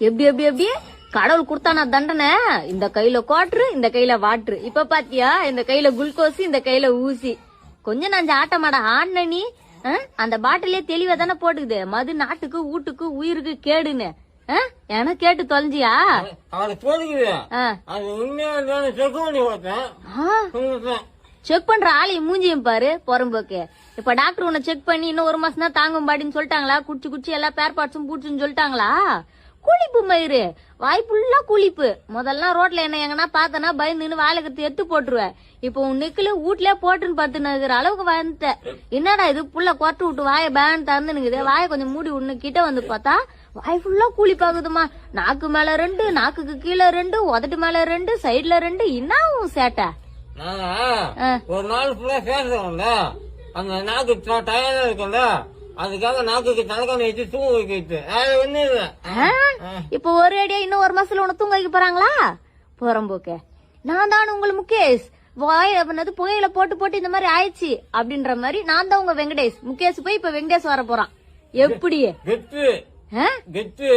எப்படி எப்படி எப்படி கடவுள் கொடுத்தானா தண்டனை? இந்த கையில குவாட்ரு, இந்த கையில வாட்ரு. இப்ப பாத்தியா, இந்த கையில குளுக்கோஸ், இந்த கையில ஊசி. கொஞ்சம் நஞ்ச ஆட்டமாடா ஆண்ண நீ. அந்த பாட்டிலே தெளிவா தானே போட்டுக்குது, மது நாட்டுக்கு வீட்டுக்கு உயிருக்கு கேடுன்னு. எனக்கு கேட்டு தொலைஞ்சியா? செக் பண்ற ஆளையும் மூஞ்சியும் பாரு புறம்போக்கு. இப்ப டாக்டர் உன்னை செக் பண்ணி இன்னும் 1 மாசம் தான் தாங்கும் பாடின்னு சொல்லிட்டாங்களா? குச்சி குச்சி எல்லா பேர் பார்ட்ஸும் பூச்சுன்னு சொல்லிட்டாங்களா? குளிப்பு மயிறு, வாய்ப்புள்ளா குளிப்பு. முதல்ல ரோட்ல என்ன எங்கன்னா பார்த்தனா பயந்துன்னு வாழைக்கத்து எடுத்து போட்டுருவேன். இப்போ உன் நிக்கல வீட்லயே போட்டுன்னு பத்துனுக்குற அளவுக்கு வந்துட்ட. என்னடா இது புள்ள கொட்டு விட்டு வாய பேன் திறந்துனுக்குது, வாயை கொஞ்சம் மூடி விடணும். கிட்ட வந்து பார்த்தா வாய் ஃபுல்லா குளிப்பாகுதுமா. நாக்கு மேல 2, நாக்குக்கு கீழே 2, உதட்டு மேல 2, சைடுல 2. என்ன சேட்டை? ஒரு நாள் ஃபுல்லா சேர்ந்தோம்ல, அந்த நாக்கு டயர்டா இருக்கும்ல, அதுக்காக நாக்குக்கு தலைக்கான வச்சு தூங்க வைக்கிட்டு ஒண்ணு இல்ல. இப்ப ஒரு அடியா இன்னும் 1 மாசத்துல உன தூங்க வைக்க போறாங்களா? போறம்போக்க நான் தான் உங்களை முகேஷ் வாய் பண்ணது புகையில போட்டு போட்டு இந்த மாதிரி ஆயிடுச்சு அப்படின்ற மாதிரி நான் தான் உங்க வெங்கடேஷ். முகேஷ் போய் இப்ப வெங்கடேஷ் வர போறான். எப்படி கெட்டு கெட்டு